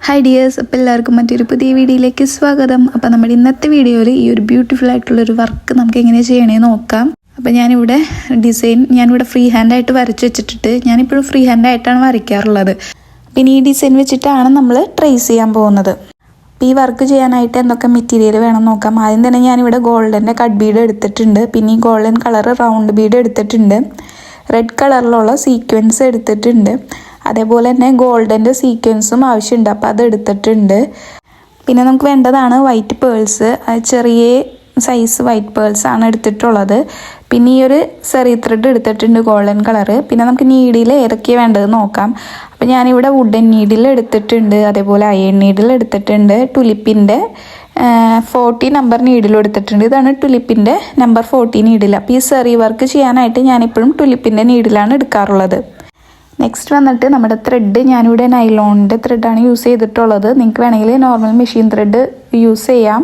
Hi dears, അപ്പോൾ എല്ലാവർക്കും മറ്റൊരു പുതിയ വീഡിയോയിലേക്ക് സ്വാഗതം. അപ്പോൾ നമ്മുടെ ഇന്നത്തെ വീഡിയോയിൽ ഈ ഒരു ബ്യൂട്ടിഫുൾ ആയിട്ടുള്ളൊരു വർക്ക് നമുക്ക് എങ്ങനെ ചെയ്യണമെന്ന് നോക്കാം. അപ്പോൾ ഞാനിവിടെ ഞാനിവിടെ ഫ്രീ ഹാൻഡായിട്ട് വരച്ച് വെച്ചിട്ട് ഞാനിപ്പോഴും ഫ്രീ ഹാൻഡായിട്ടാണ് വരയ്ക്കാറുള്ളത്. പിന്നെ ഈ ഡിസൈൻ വെച്ചിട്ടാണ് നമ്മൾ ട്രേസ് ചെയ്യാൻ പോകുന്നത്. അപ്പോൾ ഈ വർക്ക് ചെയ്യാനായിട്ട് എന്തൊക്കെ മെറ്റീരിയൽ വേണം നോക്കാം. ആദ്യം തന്നെ ഞാനിവിടെ ഗോൾഡൻ്റെ കട്ട് ബീഡ് എടുത്തിട്ടുണ്ട്. പിന്നെ ഈ ഗോൾഡൻ കളർ റൗണ്ട് ബീഡ് എടുത്തിട്ടുണ്ട്. റെഡ് കളറിലുള്ള സീക്വൻസ് എടുത്തിട്ടുണ്ട്. അതേപോലെ തന്നെ ഗോൾഡൻ്റെ സീക്വൻസും ആവശ്യമുണ്ട്, അപ്പോൾ അത് എടുത്തിട്ടുണ്ട്. പിന്നെ നമുക്ക് വേണ്ടതാണ് വൈറ്റ് പേൾസ്, ചെറിയ സൈസ് വൈറ്റ് പേൾസ് ആണ് എടുത്തിട്ടുള്ളത്. പിന്നെ ഈ ഒരു സെറി ത്രെഡ് എടുത്തിട്ടുണ്ട് ഗോൾഡൻ കളറ്. പിന്നെ നമുക്ക് നീഡിൽ ഏതൊക്കെയാണ് വേണ്ടത് നോക്കാം. അപ്പോൾ ഞാനിവിടെ വുഡൻ നീഡിൽ എടുത്തിട്ടുണ്ട്, അതേപോലെ അയൺ നീഡിൽ എടുത്തിട്ടുണ്ട്, ടുലിപ്പിൻ്റെ 40 നമ്പർ നീഡിലും എടുത്തിട്ടുണ്ട്. ഇതാണ് ടുലിപ്പിൻ്റെ നമ്പർ 40 നീഡിൽ. അപ്പോൾ ഈ സെറി വർക്ക് ചെയ്യാനായിട്ട് ഞാനിപ്പോഴും ടുലിപ്പിൻ്റെ നീഡിലാണ് എടുക്കാറുള്ളത്. നെക്സ്റ്റ് വന്നിട്ട് നമ്മുടെ ത്രെഡ്, ഞാനിവിടെ നൈലോണിൻ്റെ ത്രെഡാണ് യൂസ് ചെയ്തിട്ടുള്ളത്. നിങ്ങൾക്ക് വേണമെങ്കിൽ നോർമൽ മെഷീൻ ത്രെഡ് യൂസ് ചെയ്യാം.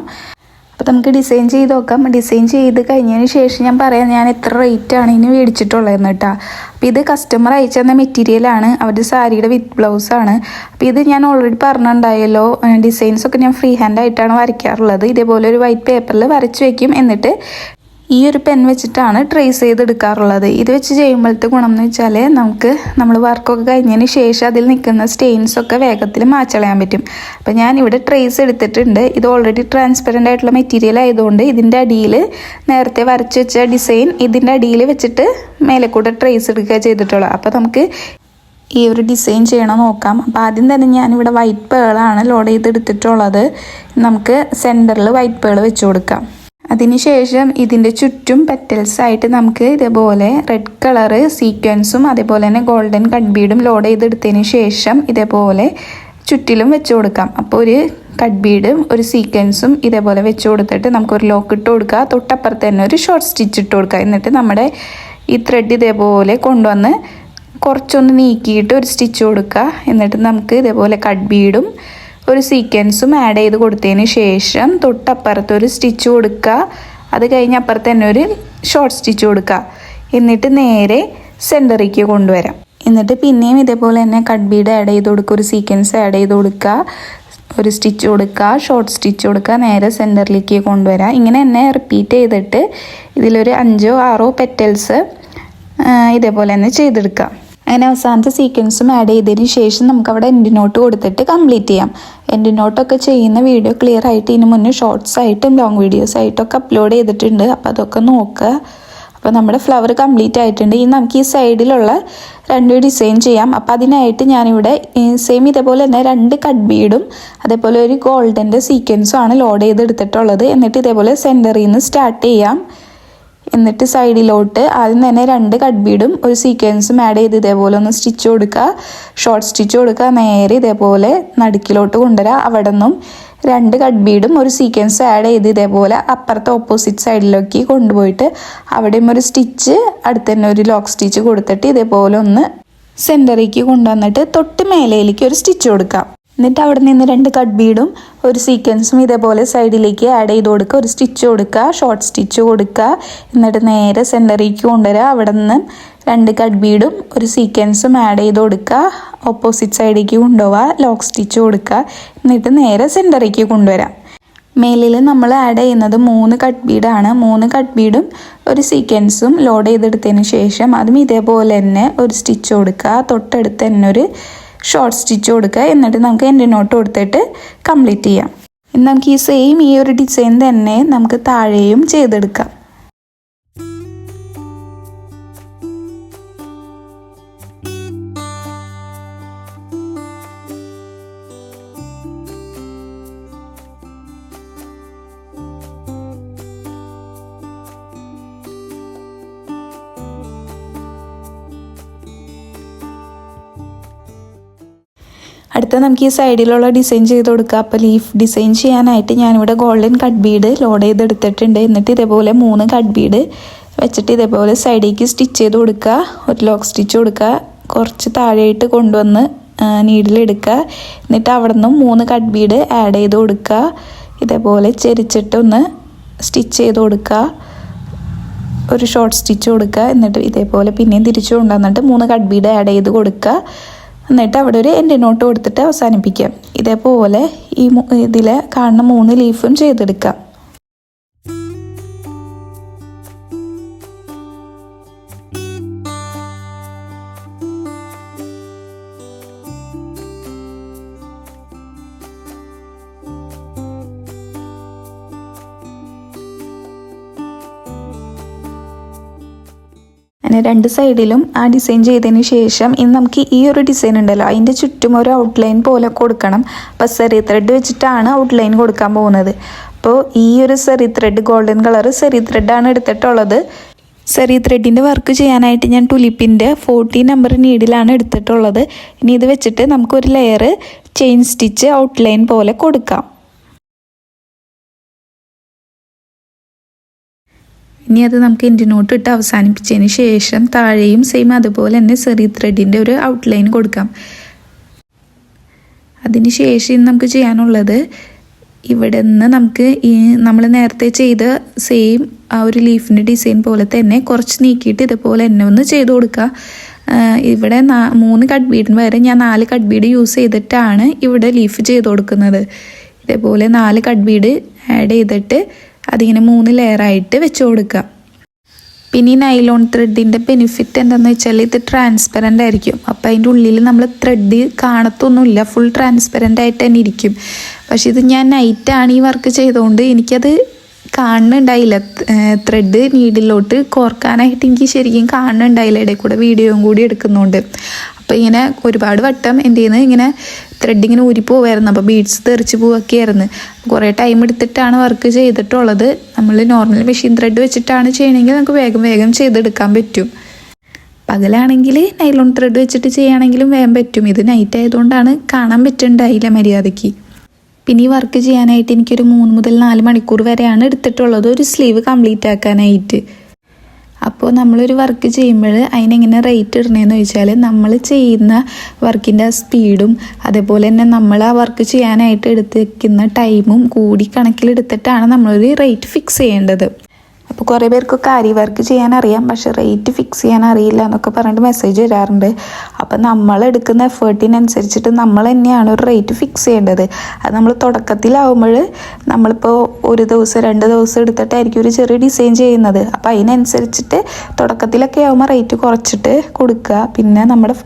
അപ്പോൾ നമുക്ക് ഡിസൈൻ ചെയ്ത് നോക്കാം. ഡിസൈൻ ചെയ്ത് കഴിഞ്ഞതിന് ശേഷം ഞാൻ പറയാം ഞാൻ എത്ര റേറ്റാണ് ഇതിന് മേടിച്ചിട്ടുള്ളതെന്ന് കേട്ടോ. അപ്പോൾ ഇത് കസ്റ്റമർ അയച്ചു തന്ന മെറ്റീരിയലാണ്, അവരുടെ സാരിയുടെ വിത്ത് ബ്ലൗസാണ്. അപ്പോൾ ഇത് ഞാൻ ഓൾറെഡി പറഞ്ഞിട്ടുണ്ടായല്ലോ, ഡിസൈൻസൊക്കെ ഞാൻ ഫ്രീ ഹാൻഡായിട്ടാണ് വരയ്ക്കാറുള്ളത്. ഇതേപോലെ ഒരു വൈറ്റ് പേപ്പറിൽ വരച്ച് വയ്ക്കും. എന്നിട്ട് ഈ ഒരു പെൻ വെച്ചിട്ടാണ് ട്രേസ് ചെയ്തെടുക്കാറുള്ളത്. ഇത് വെച്ച് ചെയ്യുമ്പോഴത്തെ ഗുണം എന്ന് വെച്ചാൽ നമ്മൾ വർക്കൊക്കെ കഴിഞ്ഞതിന് ശേഷം അതിൽ നിൽക്കുന്ന സ്റ്റെയിൻസൊക്കെ വേഗത്തിൽ മാച്ചളയാൻ പറ്റും. അപ്പോൾ ഞാനിവിടെ ട്രേസ് എടുത്തിട്ടുണ്ട്. ഇത് ഓൾറെഡി ട്രാൻസ്പെറൻ്റ് ആയിട്ടുള്ള മെറ്റീരിയൽ ആയതുകൊണ്ട് ഇതിൻ്റെ അടിയിൽ നേരത്തെ വരച്ച് വെച്ച ഡിസൈൻ ഇതിൻ്റെ അടിയിൽ വെച്ചിട്ട് മേലെ കൂടെ ട്രേസ് എടുക്കുക ചെയ്തിട്ടുള്ളത്. അപ്പോൾ നമുക്ക് ഈ ഒരു ഡിസൈൻ ചെയ്യണം നോക്കാം. അപ്പോൾ ആദ്യം തന്നെ ഞാനിവിടെ വൈറ്റ് പേളാണ് ലോഡ് ചെയ്തെടുത്തിട്ടുള്ളത്. നമുക്ക് സെൻറ്ററിൽ വൈറ്റ് പേൾ വെച്ച് കൊടുക്കാം. അതിനുശേഷം ഇതിൻ്റെ ചുറ്റും പെറ്റൽസായിട്ട് നമുക്ക് ഇതേപോലെ റെഡ് കളറ് സീക്വൻസും അതേപോലെ തന്നെ ഗോൾഡൻ കട്ട് ബീഡും ലോഡ് ചെയ്തെടുത്തതിന് ശേഷം ഇതേപോലെ ചുറ്റിലും വെച്ച് കൊടുക്കാം. അപ്പോൾ ഒരു കട്ട് ബീഡും ഒരു സീക്വൻസും ഇതേപോലെ വെച്ച് കൊടുത്തിട്ട് നമുക്കൊരു ലോക്ക് ഇട്ട് കൊടുക്കുക. തൊട്ടപ്പുറത്ത് തന്നെ ഒരു ഷോർട്ട് സ്റ്റിച്ച് ഇട്ട് കൊടുക്കുക. എന്നിട്ട് നമ്മുടെ ഈ ത്രെഡ് ഇതേപോലെ കൊണ്ടുവന്ന് കുറച്ചൊന്ന് നീക്കിയിട്ട് ഒരു സ്റ്റിച്ച് കൊടുക്കുക. എന്നിട്ട് നമുക്ക് ഇതേപോലെ കട്ട് ബീഡും ഒരു സീക്വൻസും ആഡ് ചെയ്ത് കൊടുത്തതിന് ശേഷം തൊട്ടപ്പുറത്ത് ഒരു സ്റ്റിച്ച് കൊടുക്കുക. അത് കഴിഞ്ഞ് അപ്പുറത്ത് തന്നെ ഒരു ഷോർട്ട് സ്റ്റിച്ച് കൊടുക്കുക. എന്നിട്ട് നേരെ സെൻറ്ററിലേക്ക് കൊണ്ടുവരാം. എന്നിട്ട് പിന്നെയും ഇതേപോലെ തന്നെ കട്ട് ബീഡ് ആഡ് ചെയ്ത് കൊടുക്കുക, ഒരു സീക്വൻസ് ആഡ് ചെയ്ത് കൊടുക്കുക, ഒരു സ്റ്റിച്ച് കൊടുക്കുക, ഷോർട്ട് സ്റ്റിച്ച് കൊടുക്കുക, നേരെ സെൻറ്ററിലേക്ക് കൊണ്ടുവരാം. ഇങ്ങനെ തന്നെ റിപ്പീറ്റ് ചെയ്തിട്ട് ഇതിലൊരു 5 or 6 പെറ്റൽസ് ഇതേപോലെ തന്നെ ചെയ്തെടുക്കാം. അങ്ങനെ അവസാനത്തെ സീക്വൻസും ആഡ് ചെയ്തതിന് ശേഷം നമുക്കവിടെ എൻഡ് നോട്ട് കൊടുത്തിട്ട് കംപ്ലീറ്റ് ചെയ്യാം. എൻഡ് നോട്ടൊക്കെ ചെയ്യുന്ന വീഡിയോ ക്ലിയർ ആയിട്ട് ഇതിന് മുന്നേ ഷോർട്സ് ആയിട്ടും ലോങ് വീഡിയോസ് ആയിട്ടൊക്കെ അപ്ലോഡ് ചെയ്തിട്ടുണ്ട്. അപ്പോൾ അതൊക്കെ നോക്കുക. അപ്പോൾ നമ്മുടെ ഫ്ലവർ കംപ്ലീറ്റ് ആയിട്ടുണ്ട്. ഇനി നമുക്ക് ഈ സൈഡിലുള്ള 2 ഡിസൈൻ ചെയ്യാം. അപ്പോൾ അതിനായിട്ട് ഞാനിവിടെ സെയിം ഇതേപോലെ തന്നെ 2 കട്ട് ബീഡും അതേപോലെ ഒരു ഗോൾഡൻ്റെ സീക്വൻസും ആണ് ലോഡ് ചെയ്തെടുത്തിട്ടുള്ളത്. എന്നിട്ട് ഇതേപോലെ സെൻറ്ററിൽ നിന്ന് സ്റ്റാർട്ട് ചെയ്യാം. എന്നിട്ട് സൈഡിലോട്ട് ആദ്യം തന്നെ 2 കട്ട് ബീഡും ഒരു സീക്വൻസും ആഡ് ചെയ്ത് ഇതേപോലെ ഒന്ന് സ്റ്റിച്ച് കൊടുക്കുക, ഷോർട്ട് സ്റ്റിച്ച് കൊടുക്കുക, നേരെ ഇതേപോലെ നടുക്കിലോട്ട് കൊണ്ടുവരിക. അവിടെ നിന്നും 2 കട്ട് ബീഡും ഒരു സീക്വൻസ് ആഡ് ചെയ്ത് ഇതേപോലെ അപ്പുറത്തെ ഓപ്പോസിറ്റ് സൈഡിലേക്ക് കൊണ്ടുപോയിട്ട് അവിടെയും ഒരു സ്റ്റിച്ച് അടുത്ത് തന്നെ ഒരു ലോക്ക് സ്റ്റിച്ച് കൊടുത്തിട്ട് ഇതേപോലെ ഒന്ന് സെൻറ്ററിലേക്ക് കൊണ്ടുവന്നിട്ട് തൊട്ട് മേലയിലേക്ക് ഒരു സ്റ്റിച്ച് കൊടുക്കാം. എന്നിട്ട് അവിടെ നിന്ന് 2 കട്ട് ബീഡും ഒരു സീക്വൻസും ഇതേപോലെ സൈഡിലേക്ക് ആഡ് ചെയ്ത് കൊടുക്കുക, ഒരു സ്റ്റിച്ച് കൊടുക്കുക, ഷോർട്ട് സ്റ്റിച്ച് കൊടുക്കുക. എന്നിട്ട് നേരെ സെൻറ്ററിലേക്ക് കൊണ്ടുവരിക. അവിടെ നിന്ന് 2 കട്ട് ബീഡും ഒരു സീക്വൻസും ആഡ് ചെയ്ത് കൊടുക്കുക, ഓപ്പോസിറ്റ് സൈഡിലേക്ക് കൊണ്ടുപോവുക, ലോക്ക് സ്റ്റിച്ച് കൊടുക്കുക. എന്നിട്ട് നേരെ സെൻറ്ററിലേക്ക് കൊണ്ടുവരാം. മേലിൽ നമ്മൾ ആഡ് ചെയ്യുന്നത് 3 കട്ട് ബീഡാണ്. 3 കട്ട് ബീഡും ഒരു സീക്വൻസും ലോഡ് ചെയ്തെടുത്തതിന് ശേഷം അതും ഇതേപോലെ തന്നെ ഒരു സ്റ്റിച്ച് കൊടുക്കുക, തൊട്ടടുത്ത് തന്നെ ഒരു ഷോർട്ട് സ്റ്റിച്ച് കൊടുക്കുക. എന്നിട്ട് നമുക്ക് എൻഡ് നോട്ട് കൊടുത്തിട്ട് കംപ്ലീറ്റ് ചെയ്യാം. ഇനി നമുക്ക് ഈ ഒരു ഡിസൈൻ തന്നെ നമുക്ക് താഴെയും ചെയ്തെടുക്കാം. അടുത്ത നമുക്ക് ഈ സൈഡിലുള്ള ഡിസൈൻ ചെയ്ത് കൊടുക്കുക. അപ്പോൾ ലീഫ് ഡിസൈൻ ചെയ്യാനായിട്ട് ഞാനിവിടെ ഗോൾഡൻ കട്ട് ബീഡ് ലോഡ് ചെയ്തെടുത്തിട്ടുണ്ട്. എന്നിട്ട് ഇതേപോലെ 3 കട്ട് ബീഡ് വെച്ചിട്ട് ഇതേപോലെ സൈഡിലേക്ക് സ്റ്റിച്ച് ചെയ്ത് കൊടുക്കുക, ഒരു ലോക്ക് സ്റ്റിച്ച് കൊടുക്കുക, കുറച്ച് താഴെയിട്ട് കൊണ്ടുവന്ന് നീഡിലെടുക്കുക. എന്നിട്ട് അവിടെ നിന്നും 3 കട്ട് ബീഡ് ആഡ് ചെയ്ത് കൊടുക്കുക, ഇതേപോലെ ചെരിച്ചിട്ടൊന്ന് സ്റ്റിച്ച് ചെയ്ത് കൊടുക്കുക, ഒരു ഷോർട്ട് സ്റ്റിച്ച് കൊടുക്കുക. എന്നിട്ട് ഇതേപോലെ പിന്നെയും തിരിച്ചു കൊണ്ടുവന്നിട്ട് 3 കട്ട് ബീഡ് ആഡ് ചെയ്ത് കൊടുക്കുക. എന്നിട്ട് അവിടെ ഒരു എൻ്റെ നോട്ട് കൊടുത്തിട്ട് അവസാനിപ്പിക്കാം. ഇതേപോലെ ഇതിൽ കാണുന്ന 3 ലീഫും ചെയ്തെടുക്കാം. അങ്ങനെ 2 സൈഡിലും ആ ഡിസൈൻ ചെയ്തതിന് ശേഷം ഇനി നമുക്ക് ഈ ഒരു ഡിസൈൻ ഉണ്ടല്ലോ അതിൻ്റെ ചുറ്റും ഒരു ഔട്ട്ലൈൻ പോലെ കൊടുക്കണം. അപ്പോൾ സെറി ത്രെഡ് വെച്ചിട്ടാണ് ഔട്ട്ലൈൻ കൊടുക്കാൻ പോകുന്നത്. അപ്പോൾ ഈ ഒരു സെറി ത്രെഡ് ഗോൾഡൻ കളർ സെറി ത്രെഡാണ് എടുത്തിട്ടുള്ളത്. സെറി ത്രെഡിൻ്റെ വർക്ക് ചെയ്യാനായിട്ട് ഞാൻ ടുലിപ്പിൻ്റെ 40 നമ്പർ നീഡിലാണ് എടുത്തിട്ടുള്ളത്. ഇനി ഇത് വെച്ചിട്ട് നമുക്കൊരു ലെയർ ചെയിൻ സ്റ്റിച്ച് ഔട്ട്ലൈൻ പോലെ കൊടുക്കാം. ഇനി അത് നമുക്ക് എൻ്റെ നോട്ട് ഇട്ട് അവസാനിപ്പിച്ചതിന് ശേഷം താഴെയും സെയിം അതുപോലെ തന്നെ സെറി ത്രെഡിൻ്റെ ഒരു ഔട്ട്ലൈൻ കൊടുക്കാം. അതിന് ശേഷം നമുക്ക് ചെയ്യാനുള്ളത് ഇവിടെ നിന്ന് നമുക്ക് ഈ നമ്മൾ നേരത്തെ ചെയ്ത സെയിം ആ ഒരു ലീഫിൻ്റെ ഡിസൈൻ പോലെ തന്നെ കുറച്ച് നീക്കിയിട്ട് ഇതുപോലെ തന്നെ ഒന്ന് ചെയ്ത് കൊടുക്കുക. ഇവിടെ 3 കട്ട് ബീഡിന് പകരം ഞാൻ 4 കട്ട് ബീഡ് യൂസ് ചെയ്തിട്ടാണ് ഇവിടെ ലീഫ് ചെയ്ത് കൊടുക്കുന്നത്. ഇതേപോലെ 4 കട്ട് ബീഡ് ആഡ് ചെയ്തിട്ട് അതിങ്ങനെ 3 ലെയറായിട്ട് വെച്ച് കൊടുക്കുക. പിന്നെ ഈ നൈലോൺ ത്രെഡിൻ്റെ ബെനിഫിറ്റ് എന്താണെന്ന് വെച്ചാൽ ഇത് ട്രാൻസ്പെറൻ്റ് ആയിരിക്കും. അപ്പോൾ അതിൻ്റെ ഉള്ളിൽ നമ്മൾ ത്രെഡ് കാണത്തൊന്നുമില്ല, ഫുൾ ട്രാൻസ്പെറൻ്റ് ആയിട്ട് തന്നെ ഇരിക്കും. പക്ഷേ ഇത് ഞാൻ നൈറ്റാണ് ഈ വർക്ക് ചെയ്തുകൊണ്ട് എനിക്കത് കാണുന്നുണ്ടായില്ല. ത്രെഡ് നീഡിലോട്ട് കോർക്കാനായിട്ട് എനിക്ക് ശരിക്കും കാണുന്നുണ്ടായില്ല, ഇടയിൽ കൂടെ വീഡിയോയും കൂടി എടുക്കുന്നുണ്ട്. അപ്പോൾ ഇങ്ങനെ ഒരുപാട് വട്ടം എൻ്റെ കയ്യിൽ നിന്ന് ഇങ്ങനെ ത്രെഡ് ഇങ്ങനെ ഊരിപ്പോവായിരുന്നു. അപ്പോൾ ബീഡ്സ് തെറിച്ച് പോവൊക്കെ ആയിരുന്നു. കുറേ ടൈം എടുത്തിട്ടാണ് വർക്ക് ചെയ്തിട്ടുള്ളത്. നമ്മൾ നോർമൽ മെഷീൻ ത്രെഡ് വെച്ചിട്ടാണ് ചെയ്യണമെങ്കിൽ നമുക്ക് വേഗം വേഗം ചെയ്തെടുക്കാൻ പറ്റും. പകലാണെങ്കിൽ നൈലോൺ ത്രെഡ് വെച്ചിട്ട് ചെയ്യുകയാണെങ്കിലും വേഗം പറ്റും. ഇത് നൈറ്റ് ആയതുകൊണ്ടാണ് കാണാൻ പറ്റുന്നുണ്ടായില്ല മര്യാദയ്ക്ക്. പിന്നെ ഈ വർക്ക് ചെയ്യാനായിട്ട് എനിക്കൊരു 3 മുതൽ 4 മണിക്കൂർ വരെയാണ് എടുത്തിട്ടുള്ളത് ഒരു സ്ലീവ് കംപ്ലീറ്റ് ആക്കാനായിട്ട്. അപ്പോൾ നമ്മളൊരു വർക്ക് ചെയ്യുമ്പോൾ അതിനെങ്ങനെ റേറ്റ് ഇടണമെന്ന് ചോദിച്ചാൽ നമ്മൾ ചെയ്യുന്ന വർക്കിൻ്റെ സ്പീഡും അതേപോലെ തന്നെ നമ്മൾ ആ വർക്ക് ചെയ്യാനായിട്ട് എടുത്തിരിക്കുന്ന ടൈമും കൂടി കണക്കിലെടുത്തിട്ടാണ് നമ്മളൊരു റേറ്റ് ഫിക്സ് ചെയ്യേണ്ടത്. അപ്പോൾ കുറേ പേർക്കൊക്കെ ആരി വർക്ക് ചെയ്യാൻ അറിയാം, പക്ഷേ റേറ്റ് ഫിക്സ് ചെയ്യാൻ അറിയില്ല എന്നൊക്കെ പറഞ്ഞിട്ട് മെസ്സേജ് വരാറുണ്ട്. അപ്പോൾ നമ്മൾ എടുക്കുന്ന എഫേർട്ടിനനുസരിച്ചിട്ട് നമ്മൾ തന്നെയാണ് ഒരു റേറ്റ് ഫിക്സ് ചെയ്യേണ്ടത്. അത് നമ്മൾ തുടക്കത്തിലാവുമ്പോൾ നമ്മളിപ്പോൾ 1 ദിവസം 2 ദിവസം എടുത്തിട്ടായിരിക്കും ഒരു ചെറിയ ഡിസൈൻ ചെയ്യുന്നത്. അപ്പോൾ അതിനനുസരിച്ചിട്ട് തുടക്കത്തിലൊക്കെ ആകുമ്പോൾ റേറ്റ് കുറച്ചിട്ട് കൊടുക്കുക. പിന്നെ നമ്മുടെ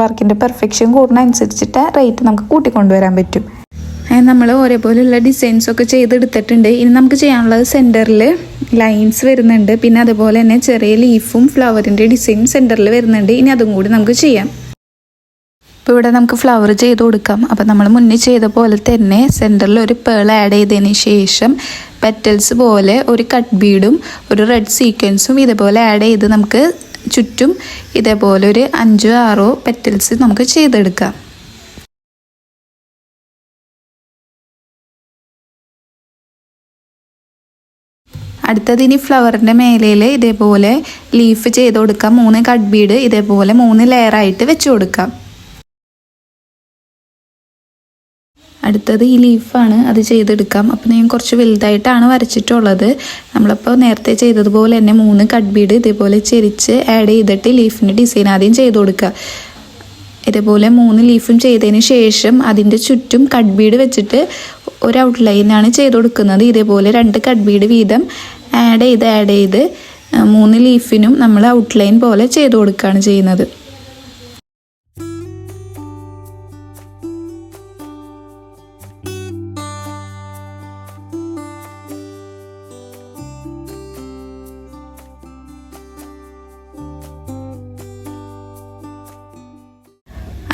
വർക്കിൻ്റെ പെർഫെക്ഷൻ കൂടുന്നതനുസരിച്ചിട്ട് റേറ്റ് നമുക്ക് കൂട്ടിക്കൊണ്ടുവരാൻ പറ്റും. നമ്മൾ ഒരേപോലെയുള്ള ഡിസൈൻസൊക്കെ ചെയ്തെടുത്തിട്ടുണ്ട്. ഇനി നമുക്ക് ചെയ്യാനുള്ളത് സെൻറ്ററിൽ ലൈൻസ് വരുന്നുണ്ട്. പിന്നെ അതുപോലെ തന്നെ ചെറിയ ലീഫും ഫ്ലവറിൻ്റെ ഡിസൈനും സെൻറ്ററിൽ വരുന്നുണ്ട്. ഇനി അതും കൂടി നമുക്ക് ചെയ്യാം. ഇപ്പോൾ ഇവിടെ നമുക്ക് ഫ്ലവർ ചെയ്ത് കൊടുക്കാം. അപ്പോൾ നമ്മൾ മുന്നേ ചെയ്ത പോലെ തന്നെ സെൻറ്ററിൽ ഒരു പേൾ ആഡ് ചെയ്തതിന് ശേഷം പെറ്റൽസ് പോലെ ഒരു കട്ട് ബീഡും ഒരു റെഡ് സീക്വൻസും ഇതേപോലെ ആഡ് ചെയ്ത് നമുക്ക് ചുറ്റും ഇതേപോലെ ഒരു 5-6 പെറ്റൽസ് നമുക്ക് ചെയ്തെടുക്കാം. അടുത്തത് ഇനി ഫ്ലവറിൻ്റെ മേലയിൽ ഇതേപോലെ ലീഫ് ചെയ്ത് കൊടുക്കാം. 3 കട്ട് ബീഡ് ഇതേപോലെ 3 ലെയറായിട്ട് വെച്ച് കൊടുക്കാം. അടുത്തത് ഈ ലീഫാണ്, അത് ചെയ്തെടുക്കാം. അപ്പോൾ ഞാൻ കുറച്ച് വലുതായിട്ടാണ് വരച്ചിട്ടുള്ളത്. നമ്മളപ്പോൾ നേരത്തെ ചെയ്തതുപോലെ തന്നെ 3 കട്ട് ബീഡ് ഇതേപോലെ ചെരിച്ച് ആഡ് ചെയ്തിട്ട് ലീഫിൻ്റെ ഡിസൈൻ ആദ്യം ചെയ്ത് കൊടുക്കുക. ഇതേപോലെ 3 ലീഫും ചെയ്തതിന് ശേഷം അതിൻ്റെ ചുറ്റും കട്ട് ബീഡ് വെച്ചിട്ട് ഒരു ഔട്ട്ലൈനാണ് ചെയ്ത് കൊടുക്കുന്നത്. ഇതേപോലെ 2 കട്ട് ബീഡ് വീതം ആഡ് ചെയ്ത് 3 ലീഫിനും നമ്മൾ ഔട്ട്ലൈൻ പോലെ ചെയ്ത് കൊടുക്കുകയാണ് ചെയ്യുന്നത്.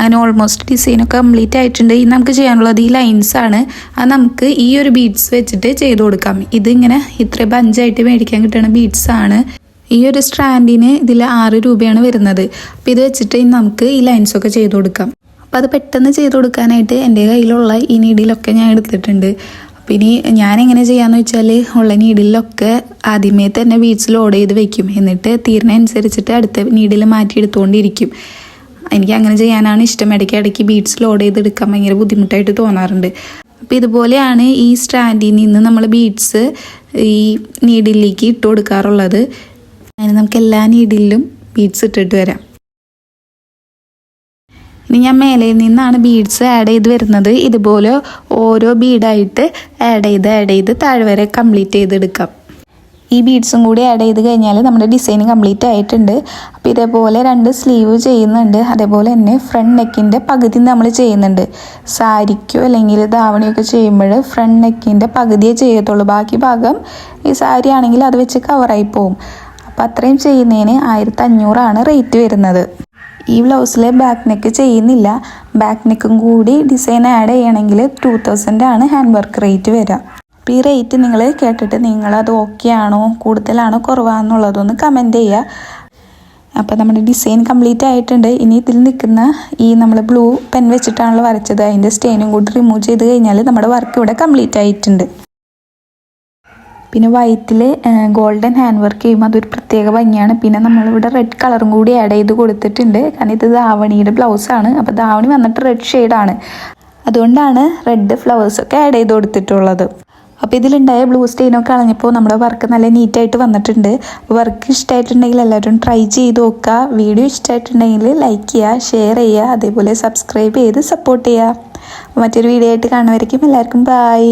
അങ്ങനെ ഓൾമോസ്റ്റ് ഡിസൈനൊക്കെ കംപ്ലീറ്റ് ആയിട്ടുണ്ട്. ഇനി നമുക്ക് ചെയ്യാനുള്ളത് ഈ ലൈൻസാണ്. അത് നമുക്ക് ഈ ഒരു ബീഡ്സ് വെച്ചിട്ട് ചെയ്ത് കൊടുക്കാം. ഇതിങ്ങനെ ഇത്ര ബഞ്ചായിട്ട് മേടിക്കാൻ കിട്ടുന്ന ബീഡ്സാണ്. ഈ ഒരു സ്ട്രാൻഡിന് ഇതിൽ 6 രൂപയാണ് വരുന്നത്. അപ്പോൾ ഇത് വെച്ചിട്ട് നമുക്ക് ഈ ലൈൻസൊക്കെ ചെയ്ത് കൊടുക്കാം. അപ്പോൾ അത് പെട്ടെന്ന് ചെയ്ത് കൊടുക്കാനായിട്ട് എൻ്റെ കയ്യിലുള്ള ഈ നീഡിലൊക്കെ ഞാൻ എടുത്തിട്ടുണ്ട്. അപ്പോൾ ഇനി ഞാനെങ്ങനെ ചെയ്യാമെന്ന് വെച്ചാൽ ഉള്ള നീഡിലൊക്കെ ആദ്യമേ തന്നെ ബീഡ്സ് ലോഡ് ചെയ്ത് വെക്കും. എന്നിട്ട് തീരുന്നതനുസരിച്ചിട്ട് അടുത്ത നീഡിൽ മാറ്റിയെടുത്തുകൊണ്ടിരിക്കും. എനിക്ക് അങ്ങനെ ചെയ്യാനാണ് ഇഷ്ടം. ഇടയ്ക്ക് ബീഡ്സ് ലോഡ് ചെയ്തെടുക്കാൻ ഭയങ്കര ബുദ്ധിമുട്ടായിട്ട് തോന്നാറുണ്ട്. അപ്പോൾ ഇതുപോലെയാണ് ഈ സ്റ്റാൻഡിൽ നിന്ന് നമ്മൾ ബീഡ്സ് ഈ നീഡിലേക്ക് ഇട്ട് കൊടുക്കാറുള്ളത്. അതിന് നമുക്ക് എല്ലാ നീഡിലും ബീഡ്സ് ഇട്ടിട്ട് വരാം. ഇനി ഞാൻ മേലയിൽ നിന്നാണ് ബീഡ്സ് ആഡ് ചെയ്ത് വരുന്നത്. ഇതുപോലെ ഓരോ ബീഡായിട്ട് ആഡ് ചെയ്ത് താഴെ വരെ കംപ്ലീറ്റ് ചെയ്തെടുക്കാം. ഈ ബീഡ്സും കൂടി ആഡ് ചെയ്ത് കഴിഞ്ഞാൽ നമ്മുടെ ഡിസൈൻ കംപ്ലീറ്റ് ആയിട്ടുണ്ട്. അപ്പോൾ ഇതേപോലെ 2 സ്ലീവ് ചെയ്യുന്നുണ്ട്. അതേപോലെ തന്നെ ഫ്രണ്ട് നെക്കിൻ്റെ പകുതി നമ്മൾ ചെയ്യുന്നുണ്ട്. സാരിക്കോ അല്ലെങ്കിൽ ധാവണിയൊക്കെ ചെയ്യുമ്പോൾ ഫ്രണ്ട് നെക്കിൻ്റെ പകുതിയേ ചെയ്യത്തുള്ളൂ. ബാക്കി ഭാഗം ഈ സാരി ആണെങ്കിൽ അത് വെച്ച് കവറായി പോവും. അപ്പോൾ അത്രയും ചെയ്യുന്നതിന് 1500 റേറ്റ് വരുന്നത്. ഈ ബ്ലൗസിൽ ബാക്ക് നെക്ക് ചെയ്യുന്നില്ല. ബാക്ക് നെക്കും കൂടി ഡിസൈൻ ആഡ് ചെയ്യണമെങ്കിൽ 2000 ഹാൻഡ് വർക്ക് റേറ്റ് വരിക. അപ്പോൾ ഈ റേറ്റ് നിങ്ങൾ കേട്ടിട്ട് നിങ്ങളത് ഓക്കെ ആണോ, കൂടുതലാണോ, കുറവാണെന്നുള്ളതൊന്ന് കമൻറ്റ് ചെയ്യുക. അപ്പോൾ നമ്മുടെ ഡിസൈൻ കംപ്ലീറ്റ് ആയിട്ടുണ്ട്. ഇനി ഇതിൽ നിൽക്കുന്ന ഈ നമ്മൾ ബ്ലൂ പെൻ വെച്ചിട്ടാണല്ലോ വരച്ചത്, അതിൻ്റെ സ്റ്റെയിനും കൂടി റിമൂവ് ചെയ്ത് കഴിഞ്ഞാൽ നമ്മുടെ വർക്ക് ഇവിടെ കംപ്ലീറ്റ് ആയിട്ടുണ്ട്. പിന്നെ വൈറ്റിൽ ഗോൾഡൻ ഹാൻഡ് വർക്ക് ചെയ്യുമ്പോൾ അതൊരു പ്രത്യേക ഭംഗിയാണ്. പിന്നെ നമ്മളിവിടെ റെഡ് കളറും കൂടി ആഡ് ചെയ്ത് കൊടുത്തിട്ടുണ്ട്. കാരണം ഇത് ധാവണിയുടെ ബ്ലൗസാണ്. അപ്പോൾ ധാവണി വന്നിട്ട് റെഡ് ഷെയ്ഡാണ്, അതുകൊണ്ടാണ് റെഡ് ഫ്ലവേഴ്സൊക്കെ ആഡ് ചെയ്ത് കൊടുത്തിട്ടുള്ളത്. അപ്പോൾ ഇതിലുണ്ടായ ബ്ലൂ സ്റ്റെയിനൊക്കെ കളഞ്ഞപ്പോൾ നമ്മുടെ വർക്ക് നല്ല നീറ്റായിട്ട് വന്നിട്ടുണ്ട്. വർക്ക് ഇഷ്ടമായിട്ടുണ്ടെങ്കിൽ എല്ലാവരും ട്രൈ ചെയ്ത് നോക്കുക. വീഡിയോ ഇഷ്ടമായിട്ടുണ്ടെങ്കിൽ ലൈക്ക് ചെയ്യുക, ഷെയർ ചെയ്യുക, അതേപോലെ സബ്സ്ക്രൈബ് ചെയ്ത് സപ്പോർട്ട് ചെയ്യുക. മറ്റൊരു വീഡിയോ ആയിട്ട് കാണുന്നവരേക്കും എല്ലാവർക്കും ബൈ.